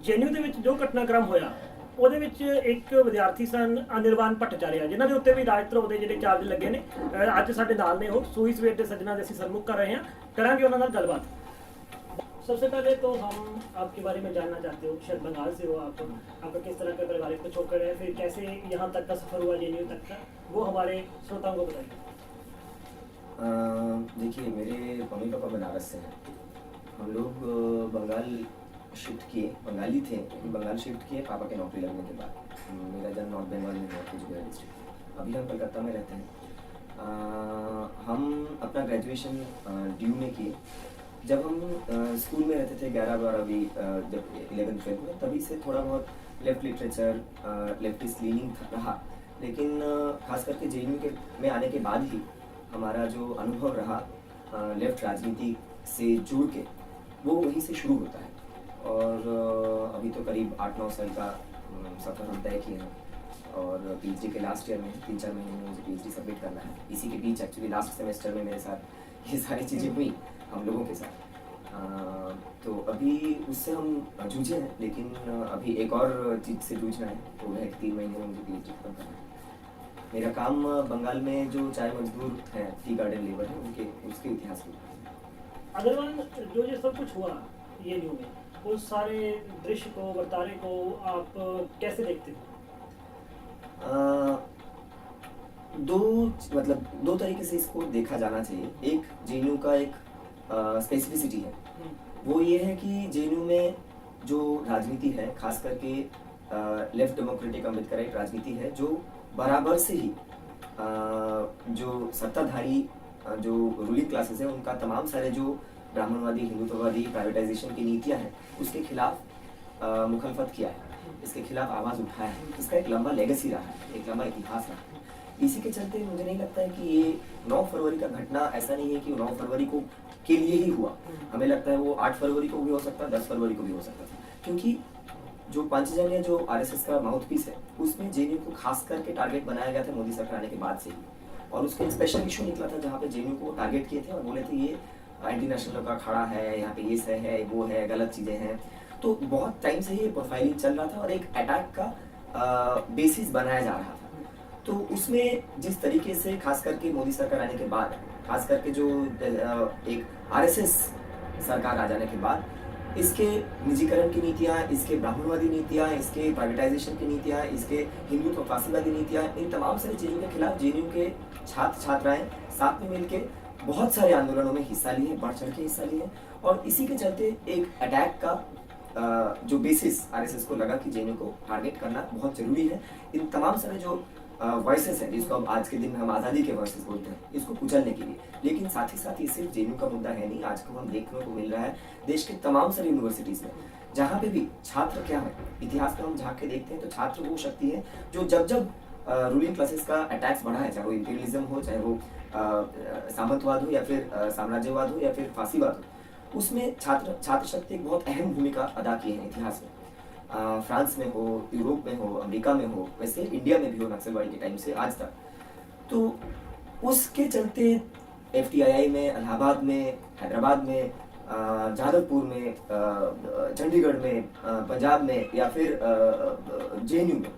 JNU ਦੇ ਵਿੱਚ ਜੋ ਘਟਨਾਕ੍ਰਮ ਹੋਇਆ ਉਹਦੇ ਵਿੱਚ ਇੱਕ ਵਿਦਿਆਰਥੀ ਸਨ ਅਨਿਰਵਾਨ ਭੱਟਾਚਾਰਿਆ, ਜਿਨ੍ਹਾਂ ਦੇ ਉੱਤੇ ਵੀ ਰਾਜਧਰੋਹ ਦੇ ਜਿਹੜੇ ਚਾਰਜ ਲੱਗੇ ਨੇ। ਅੱਜ ਸਾਡੇ ਨਾਲ ਨੇ ਉਹ ਸੂਈ ਸਵੇਰ ਦੇ ਸੱਜਣਾ ਦੇ ਅਸੀਂ ਸਰਮੁਖ ਕਰ ਰਹੇ ਹਾਂ, करांगे उन्होंने नाल गलबात। सबसे पहले तो हम आपके बारे में जानना चाहते हो, शायद बंगाल से हो आप, आपका किस तरह का पारिवारिक पिछोकड़ है, फिर कैसे यहाँ तक का सफ़र हुआ जेएनयू तक का, वो हमारे श्रोताओं को बताइए। देखिए, मेरे मम्मी पापा बनारस से हैं। हम लोग बंगाल शिफ्ट किए, बंगाली थे लेकिन बंगाल शिफ्ट किए पापा के नौकरी लगने के बाद। मेरा जन्म नॉर्थ बंगाल में हुआ, कुचबिहार डिस्ट्रिक्ट। अभी हम कलकत्ता में रहते हैं। हम अपना ग्रेजुएशन ड्यू में किए। जब हम स्कूल में रहते थे 11-12वीं, जब 11th-12th में, तभी से थोड़ा बहुत लेफ्ट लिटरेचर, लेफ्टिस्ट लीनिंग रहा। लेकिन खास करके जेएनयू के में आने के बाद ही हमारा जो अनुभव रहा लेफ्ट राजनीति से जुड़ के, वो वहीं से शुरू होता है। और अभी तो करीब 8-9 साल का सफ़र हम तय किए हैं और पीएचडी के लास्ट ईयर में 3-4 महीने में मुझे पीएचडी सबमिट करना है। इसी के बीच एक्चुअली लास्ट सेमेस्टर में मेरे साथ ये सारी चीज़ें हुई हम लोगों के साथ। तो अभी उससे हम जूझे हैं, लेकिन अभी एक और चीज़ से जूझना है, तो वह 3 महीने में मुझे पीएचडी खत्म करना है। मेरा काम बंगाल में जो चाय मजदूर हैं, टी गार्डन लेबर हैं, उनके उसके इतिहास में। अगर जो ये सब कुछ हुआ ये न्यू में, उस सारे दृश्य को, वर्तारे को आप कैसे देखते हो? दो तरीके से इसको देखा जाना चाहिए। एक जेएनयू का एक स्पेसिफिसिटी है, वो ये है कि जेएनयू में जो राजनीति है, खास करके लेफ्ट डेमोक्रेटिक अम्बेडकराइट राजनीति है, जो बराबर से ही जो सत्ताधारी जो रूलिंग क्लासेस है, उनका तमाम सारे जो ब्राह्मणवादी, हिंदुत्ववादी, प्राइवेटाइजेशन की नीतियां हैं, उसके खिलाफ मुखालफत किया है, इसके खिलाफ आवाज़ उठाया है। इसका एक लंबा लेगेसी रहा है, एक लंबा इतिहास रहा है। इसी के चलते मुझे नहीं लगता है कि ये 9 फरवरी का घटना ऐसा नहीं है कि 9 फरवरी को के लिए ही हुआ। हमें लगता है वो 8 फरवरी को भी हो सकता है, 10 फरवरी को भी हो सकता था, क्योंकि जो पंचजन्य जो आरएसएस का माउथपीस है, उसमें जेएनयू को खास करके टारगेट बनाया गया था मोदी सरकार आने के बाद से ही। और उसके एक स्पेशल इशू निकला था जहाँ पे जेएनयू को टारगेट किए थे और बोले थे ये एंटी नेशनल का खड़ा है, यहाँ पे ये सह है, वो है, गलत चीज़ें हैं। तो बहुत टाइम से ये प्रोफाइलिंग चल रहा था और एक अटैक का बेसिस बनाया जा रहा था। तो उसमें जिस तरीके से खास करके मोदी सरकार आने के बाद, खास करके जो एक आरएसएस सरकार आ जाने के बाद, इसके निजीकरण की नीतियाँ, इसके ब्राह्मणवादी नीतियाँ, इसके प्राइवेटाइजेशन की नीतियाँ, इसके हिंदुत्व फासीवादी नीतियाँ, इन तमाम सारी चीज़ों के खिलाफ जेएनयू के छात्र छात्राएं साथ में मिलके बहुत सारे आंदोलनों में हिस्सा लिए, बढ़ चढ़ के हिस्सा लिए। और इसी के चलते एक अटैक का जो बेसिस आरएसएस को लगा कि जेएनयू को टारगेट करना बहुत जरूरी है। इन तमाम सारे जो वॉइसेस हैं, जिसको अब आज के दिन में हम आज़ादी के वॉइसेस बोलते हैं, इसको कुचलने के लिए। लेकिन साथ ही साथ ये सिर्फ जेएनयू का मुद्दा है नहीं, आज को हम देखने को मिल रहा है देश के तमाम सारी यूनिवर्सिटीज़ में, जहाँ पे भी छात्र क्या है, इतिहास में हम झाँक के देखते हैं तो छात्र वो शक्ति है जो जब जब रूलिंग क्लासेस का अटैक्स बढ़ा है, चाहे वो इंपीरियलिज्म हो, चाहे वो सामंतवाद हो, या फिर साम्राज्यवाद हो, या फिर फांसीवाद हो, उसमें छात्र शक्ति एक बहुत अहम भूमिका अदा की है इतिहास में। फ्रांस में हो, यूरोप में हो, अमेरिका में हो, वैसे इंडिया में भी हो, नक्सलवादी के टाइम से आज तक। तो उसके चलते एफटीआईआई में, इलाहाबाद में, हैदराबाद में, जादवपुर में, चंडीगढ़ में, पंजाब में, या फिर जेएनयू में,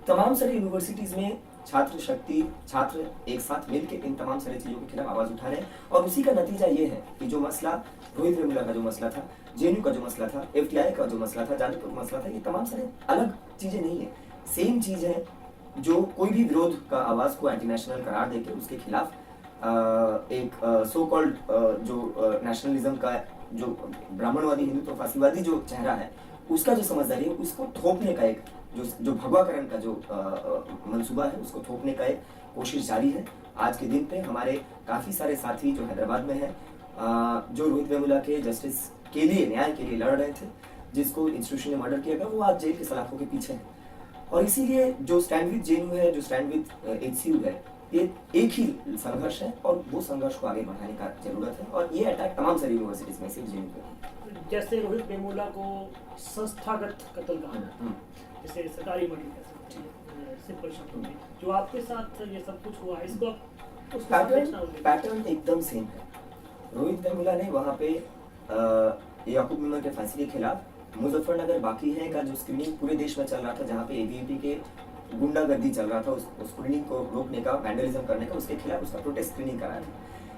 तमाम सारी यूनिवर्सिटीज़ में छात्र एक साथ मिलकर इन तमाम सारी चीज़ों के खिलाफ आवाज़ उठा रहे हैं। और उसी का नतीजा ये है कि जो मसला रोहित वेमुला का जो मसला था, जेएनयू का जो मसला था, एफटीआई का जो मसला था, जादवपुर का मसला था, ये तमाम सारे अलग चीज़ें नहीं है, सेम चीज़ है। जो कोई भी विरोध का आवाज़ को एंटी नेशनल करार देकर उसके खिलाफ एक सो कॉल्ड जो नेशनलिज्म का जो ब्राह्मणवादी, हिंदुत्व फासीवादी जो चेहरा है, उसका जो समझदारी है, उसको थोपने का एक जो भगवाकरण का जो मंसूबा है, उसको थोपने का एक कोशिश जारी है। आज के दिन पे हमारे काफ़ी सारे साथी जो हैदराबाद में हैं, जो रोहित वेमुला के जस्टिस के लिए, न्याय के लिए लड़ रहे थे, जिसको इंस्टीट्यूशन ने मर्डर किया गया, वो आज जेल के सलाखों के पीछे हैं। और इसीलिए जो स्टैंड विद जेएनयू है, जो स्टैंड विद एचसीयू है, ये एक ही संघर्ष है और वो संघर्ष को आगे बढ़ाने का जरूरत है। और ये अटैक तमाम सारी यूनिवर्सिटीज में, सिर्फ जेएनयू पे। जैसे रोहित वेमुला को संस्थागत कत्ल कहा, जैसे सरकारी मर्डर कह सकते हैं सिंपल शब्दों में, जो आपके साथ ये सब कुछ हुआ, इसको पैटर्न एकदम सेम है। रोहित वेमुला ने वहाँ पे याकूब मेमन के फांसी के खिलाफ मुजफ्फरनगर बाकी है का जो स्क्रीनिंग पूरे देश में चल रहा था, जहाँ पे एबीवीपी के गुंडागर्दी चल रहा था, उस स्क्रीनिंग को रोकने का, वैंडलिज्म करने का, उसके खिलाफ उसका प्रोटेस्ट स्क्रीनिंग कराया था।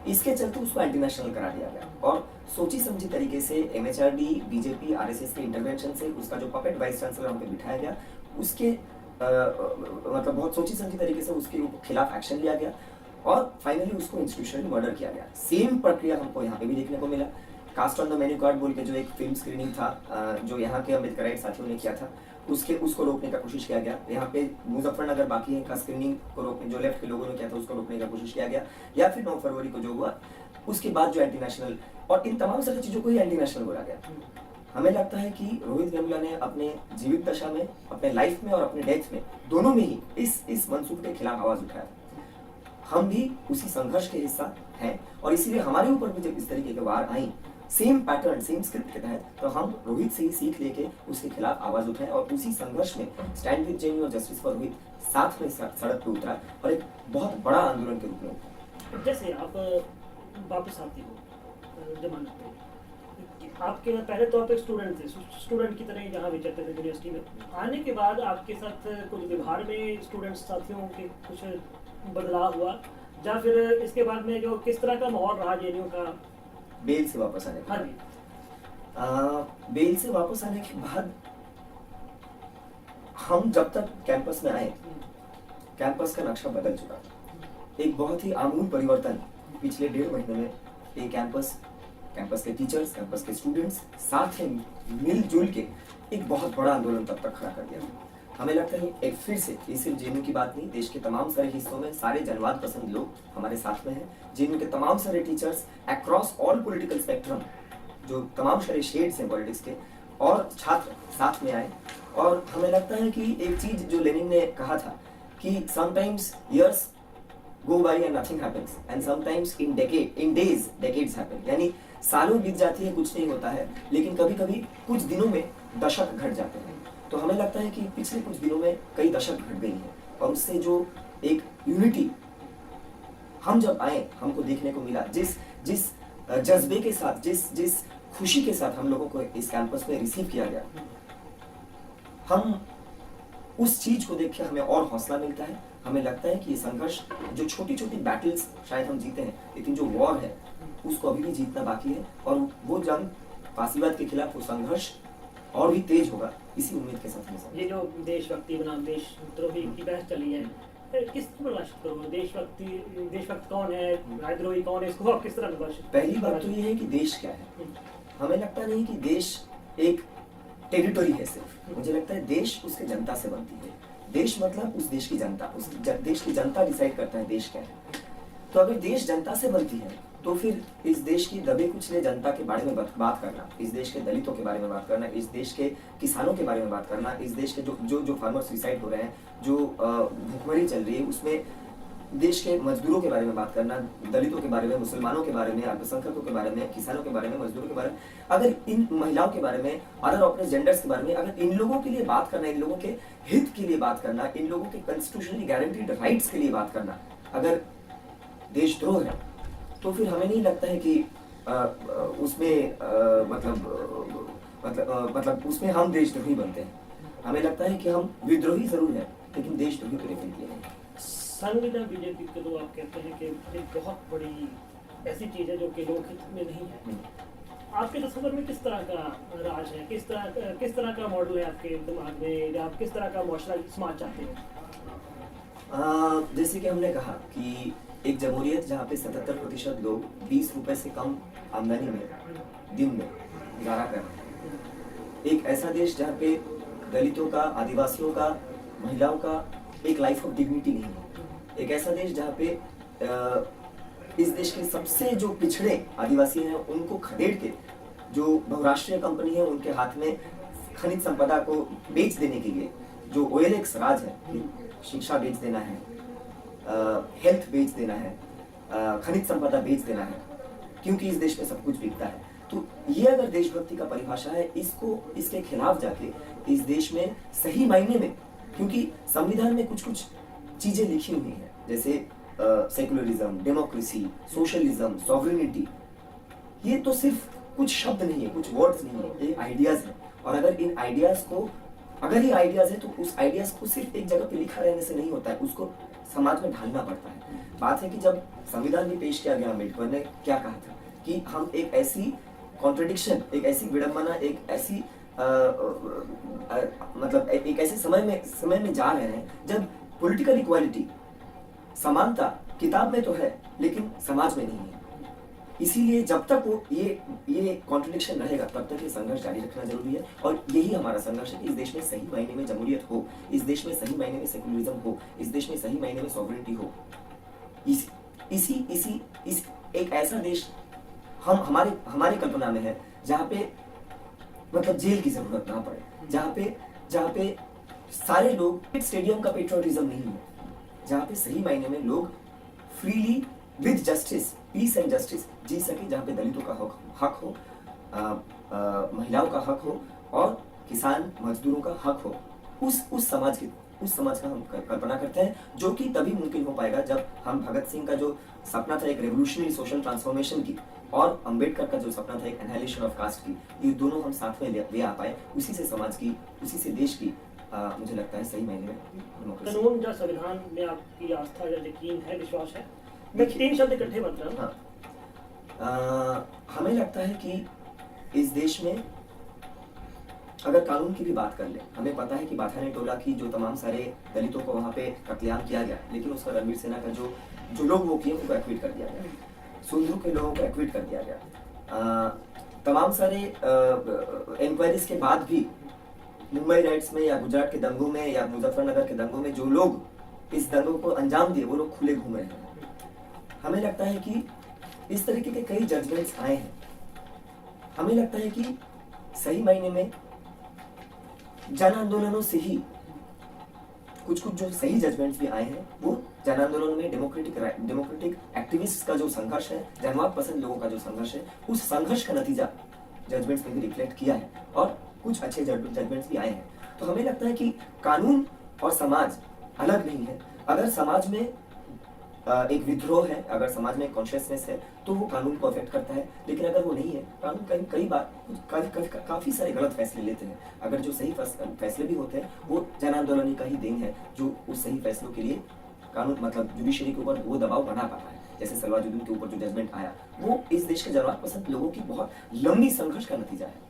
इसके चलते उसको एंटी नेशनल करा दिया गया और सोची समझी तरीके से एमएचआरडी, बीजेपी, आरएसएस के इंटरवेंशन से उसका जो पपेट वाइस चांसलर वहाँ पे बिठाया गया, उसके मतलब बहुत सोची समझी तरीके से उसके खिलाफ एक्शन लिया गया और फाइनली उसको इंस्टीट्यूशनली मर्डर किया गया। सेम प्रक्रिया हमको यहाँ पे भी देखने को मिला। Cost on the menu card बोल के जो एक फिल्म स्क्रीनिंग था जो यहाँ के अम्बेडकराइट साथियों ने किया था, उसको रोकने का कोशिश किया गया। यहाँ पे मुजफ्फरनगर बाकी है का स्क्रीनिंग को रोकने, जो लेफ्ट के लोगों ने किया था उसको रोकने का कोशिश किया गया। या फिर 9 फरवरी को जो हुआ उसके बाद जो एंटी नेशनल, और इन तमाम सारी चीज़ों को ही एंटी नेशनल बोला गया। हमें लगता है कि रोहित वेमुला ने अपने जीवित दशा में, अपने लाइफ में और अपने डेथ में, दोनों में ही इस मंसूब के खिलाफ आवाज उठाया। हम भी उसी संघर्ष के हिस्सा हैं और इसीलिए हमारे ऊपर भी जब इस तरीके के वार आई, सेम पैटर्न, सेम स्क्रिप्ट के तहत, तो हम रोहित से ही सीख लेके उसके खिलाफ आवाज उठाए और उसी संघर्ष में स्टैंड विद जेएनयू और जस्टिस फॉर रोहित साथ में सड़क पर उतरा और एक बहुत बड़ा आंदोलन के रूप में उतरा। जैसे आप वापस आती हो जमानत पे, आपके पहले तौर पे स्टूडेंट थे, स्टूडेंट की तरह जहाँ विचरते थे यूनिवर्सिटी में, आने के बाद आपके साथ कुछ व्यवहार में स्टूडेंट साथियों के कुछ बदलाव हुआ, या फिर इसके बाद में जो किस तरह का माहौल रहा जेएनयू का बेल से वापस आने के? हाँ जी। बेल से वापस आने के बाद हम जब तक कैंपस में आए, कैंपस का नक्शा बदल चुका था। एक बहुत ही आमूल परिवर्तन पिछले 1.5 महीने में ये कैंपस के टीचर्स, कैंपस के स्टूडेंट्स साथ में मिलजुल के एक बहुत बड़ा आंदोलन तब तक खड़ा कर दिया। हमें लगता है एक फिर से, ये सिर्फ जेएनयू की बात नहीं, देश के तमाम सारे हिस्सों में सारे जनवाद पसंद लोग हमारे साथ में हैं। जेएनयू के तमाम सारे teachers across all political spectrum, जो तमाम सारे शेड्स हैं पॉलिटिक्स के, और छात्र साथ में आए। और हमें लगता है कि एक चीज जो लेनिन ने कहा था कि sometimes years go by and nothing happens and sometimes in days decades happen, यानी सालों बीत जाती है, कुछ नहीं होता है, लेकिन कभी कभी कुछ दिनों में दशक घट जाते हैं। तो हमें लगता है कि पिछले कुछ दिनों में कई दशक घट गई हैं और उससे जो एक यूनिटी हम जब आए हमको देखने को मिला, जिस जज्बे के साथ, जिस खुशी के साथ हम लोगों को इस कैंपस में रिसीव किया गया, हम उस चीज को देख के हमें और हौसला मिलता है। हमें लगता है कि ये संघर्ष, जो छोटी छोटी बैटल्स शायद हम जीते हैं, लेकिन जो वॉर है उसको अभी भी जीतना बाकी है और वो जंग, फासीवाद के खिलाफ वो संघर्ष और भी तेज होगा, इसी उम्मीद के साथ में। ये जो देशभक्ति बनाम देशद्रोही की बहस चली है, किस तरह परिभाषित करोगे? देशभक्त कौन है, राजद्रोही कौन है, इसको आप किस तरह परिभाषित? पहली बात तो ये है कि देश क्या है। हमें लगता नहीं कि देश एक टेरिटरी है सिर्फ, मुझे लगता है देश उसके जनता से बनती है। देश मतलब उस देश की जनता, देश की जनता डिसाइड करता है देश क्या है। तो अगर देश जनता से बनती है तो फिर इस देश की दबे कुचले जनता के बारे में बात करना, इस देश के दलितों के बारे में बात करना, इस देश के किसानों के बारे में बात करना, इस देश के जो फार्मर सुसाइड हो रहे हैं, जो भुखमरी चल रही है, उसमें देश के मजदूरों के बारे में बात करना, दलितों के बारे में, मुसलमानों के बारे में, अल्पसंख्यकों के बारे में, किसानों के बारे में, मजदूरों के बारे में, अगर इन महिलाओं के बारे में, अदर ऑपरेस जेंडर्स के बारे में, अगर इन लोगों के लिए बात करना, इन लोगों के हित के लिए बात करना, इन लोगों के कॉन्स्टिट्यूशनली गारंटीड राइट्स के लिए बात करना अगर देशद्रोह है, तो फिर हमें नहीं लगता है कि उसमें मतलब उसमें हम देशद्रोही बनते हैं। हमें लगता है कि हम विद्रोही जरूर है, लेकिन देशद्रोही तो डेफिनेटली नहीं। संविधान बीजेपी के तो आप कहते हैं कि एक बहुत बड़ी ऐसी चीज है जो कि लोकहित में नहीं है। आपके तस्वीर में किस तरह का राज है, किस तरह का मॉडल है आपके दिमाग में, या आप किस तरह का मुआशरा समाज चाहते हो? जैसे कि हमने कहा कि एक जमहूरियत जहाँ पे 77% लोग 20 रुपए से कम आमदनी में दिन में गुजारा कर रहे हैं, एक ऐसा देश जहाँ पे दलितों का, आदिवासियों का, महिलाओं का एक लाइफ ऑफ डिग्निटी नहीं है, एक ऐसा देश जहाँ पे इस देश के सबसे जो पिछड़े आदिवासी हैं उनको खदेड़ के जो बहुराष्ट्रीय कंपनी है उनके हाथ में खनिज संपदा को बेच देने के लिए जो OLX राज है, शिक्षा बेच देना है, हेल्थ बेच देना है, खनिज संपदा बेच देना है, क्योंकि इस देश में सब कुछ बिकता है। तो ये अगर देशभक्ति का परिभाषा है, इसके खिलाफ जाके इस देश में सही मायने में, क्योंकि संविधान में कुछ कुछ चीजें लिखी हुई हैं, जैसे सेकुलरिज्म, डेमोक्रेसी, सोशलिज्म, सॉवरेनिटी, ये तो सिर्फ कुछ शब्द नहीं है, कुछ वर्ड्स नहीं है, ये आइडियाज हैं और अगर इन आइडियाज को, अगर ये आइडियाज है तो उस आइडियाज को सिर्फ एक जगह पे लिखा रहने से नहीं होता है, उसको समाज में ढालना पड़ता है। बात है कि जब संविधान भी पेश किया गया, अम्बेडकर ने क्या कहा था कि हम एक ऐसी कॉन्ट्रडिक्शन, एक ऐसी विडंबना, एक ऐसी मतलब एक ऐसे समय में जा रहे हैं जब पॉलिटिकल इक्वालिटी, समानता किताब में तो है लेकिन समाज में नहीं है। इसीलिए जब तक वो ये कॉन्ट्रडिक्शन रहेगा तब तक ये संघर्ष जारी रखना जरूरी है। और यही हमारा संघर्ष है कि इस देश में सही मायने में जमहूरियत हो, इस देश में सही मायने में सेकुलरिज्म हो, इस देश में सही मायने में सॉवरेनिटी हो। इस एक ऐसा देश हम हमारे कल्पना में है जहाँ पे मतलब जेल की जरूरत ना पड़े, जहाँ पे सारे लोग, स्टेडियम का पेट्रियोटिज्म नहीं है, जहाँ पे सही मायने में लोग freely with justice, peace and justice जी सके, जहाँ पे दलितों का हक हो, महिलाओं का हक हो और किसान मजदूरों का हक हो। उस समाज का हम कल्पना करते हैं, जो कि तभी मुमकिन हो पाएगा जब हम भगत सिंह का जो सपना था एक रेवोल्यूशनरी सोशल ट्रांसफॉर्मेशन की, और अंबेडकर का जो सपना था एक एनहाइलेशन ऑफ कास्ट की, ये दोनों हम साथ में ले आ पाए। उसी से समाज की, उसी से देश की मुझे लगता है सही मायने में कानून या संविधान में आपकी आस्था या यकीन है, विश्वास है? मैं 3 शब्द इकट्ठे बन रहा हूँ। हाँ, हमें लगता है कि इस देश में अगर कानून की भी बात कर ले, हमें पता है कि बाथाने टोला की जो तमाम सारे दलितों को वहाँ पे कत्लेआम किया गया, लेकिन उसका रणवीर सेना का जो लोग वो किए उनको एक्विट कर दिया गया, सुंदरू के लोगों को एक्विट कर दिया गया। तमाम सारे इंक्वायरीज के बाद भी मुंबई राइट्स में या गुजरात के दंगों में या मुजफ्फरनगर के दंगों में जो लोग इस दंगों को अंजाम दिए वो लोग खुले घूम रहे हैं। हमें लगता है कि इस तरीके के कई जजमेंट्स आए हैं। हमें लगता है कि सही मायने में जन आंदोलनों से ही कुछ जो सही जजमेंट्स भी आए हैं, वो जन आंदोलन में डेमोक्रेटिक एक्टिविस्ट का जो संघर्ष है, जनवाद पसंद लोगों का जो संघर्ष है, उस संघर्ष का नतीजा जजमेंट्स में भी रिफ्लेक्ट किया है और कुछ अच्छे जजमेंट्स भी आए हैं। तो हमें लगता है कि कानून और समाज अलग नहीं है। अगर समाज में एक विद्रोह है, अगर समाज में कॉन्शियसनेस है, तो वो कानून को अफेक्ट करता है। लेकिन अगर वो नहीं है, कानून कई बार काफी सारे गलत फैसले लेते हैं। अगर जो सही फैसले भी होते हैं, वो जन आंदोलन का ही देन है, जो उस सही फैसलों के लिए कानून मतलब जुडिशरी के ऊपर वो दबाव बना पाता है। जैसे सलवाजुद्दीन के ऊपर जो जजमेंट आया, वो इस देश के जनवाद पसंद लोगों की बहुत लंबी संघर्ष का नतीजा है।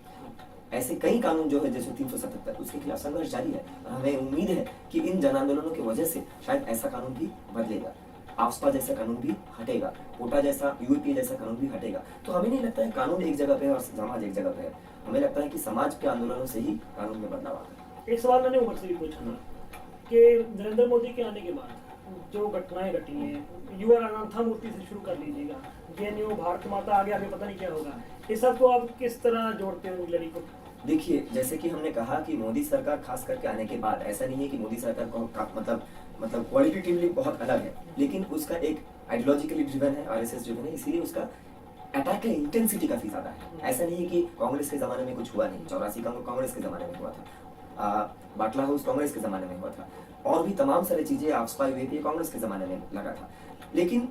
ऐसे कई कानून जो है जैसे 377 उसके खिलाफ संघर्ष जारी है और हमें उम्मीद है कि इन जन आंदोलनों की वजह से शायद ऐसा कानून भी बदलेगा, आफ्स्पा जैसा कानून भी हटेगा, कोटा जैसा, यूपीए जैसा कानून भी हटेगा। तो हमें नहीं लगता है कानून एक जगह पे है और समाज एक जगह पे है। हमें लगता है कि समाज के आंदोलनों से ही कानून में बदलाव आता है। एक सवाल मैंने उमर से भी पूछा था कि नरेंद्र मोदी के आने के बाद जो घटनाएं घटी हैं, युवा अनाथा मूर्ति से शुरू कर लीजिएगा, जेएनयू, भारत माता, आगे मतलब नहीं क्या होगा, इस सब को आप किस तरह जोड़ते हो लड़ी को? देखिए, जैसे कि हमने कहा कि मोदी सरकार खास करके आने के बाद, ऐसा नहीं है कि मोदी सरकार को मतलब क्वालिटेटिवली बहुत अलग है, लेकिन उसका एक आइडियोलॉजिकली ड्रिवन है, आरएसएस ड्रिवन है, इसीलिए उसका अटैक का इंटेंसिटी काफी ज्यादा है। ऐसा नहीं है कि कांग्रेस के जमाने में कुछ हुआ नहीं, 84 का कांग्रेस के जमाने में हुआ था, बाटला हाउस कांग्रेस के जमाने में हुआ था, और भी तमाम सारी चीजें आफ्स्पा यूपीए कांग्रेस के जमाने में लगा था। लेकिन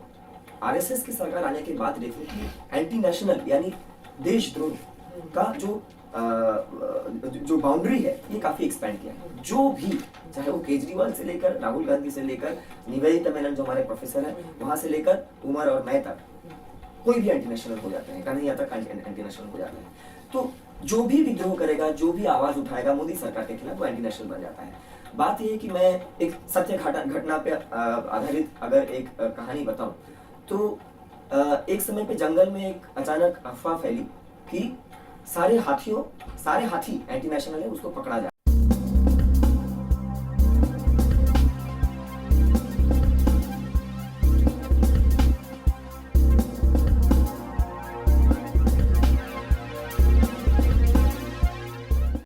आरएसएस की सरकार आने के बाद डेफिनेटली एंटी नेशनल यानी देशद्रोह का जो बाउंड्री है ये काफी एक्सपेंड किया है। जो भी, चाहे वो केजरीवाल से लेकर राहुल गांधी से लेकर निवेदिता मेनन जो हमारे प्रोफेसर हैं, वहां से लेकर उमर और मैं तक, कोई भी एंटी नेशनल हो जाते हैं, कन्हैया तक एंटी नेशनल हो जाते हैं। तो जो भी विद्रोह करेगा, जो भी आवाज उठाएगा मोदी सरकार के खिलाफ, वो एंटी नेशनल बन जाता है। बात यह है कि मैं एक सत्य घटना पे आधारित अगर एक कहानी बताऊं, तो एक समय पे जंगल में एक अचानक अफवाह फैली कि सारे हाथी एंटी नेशनल है, उसको पकड़ा जा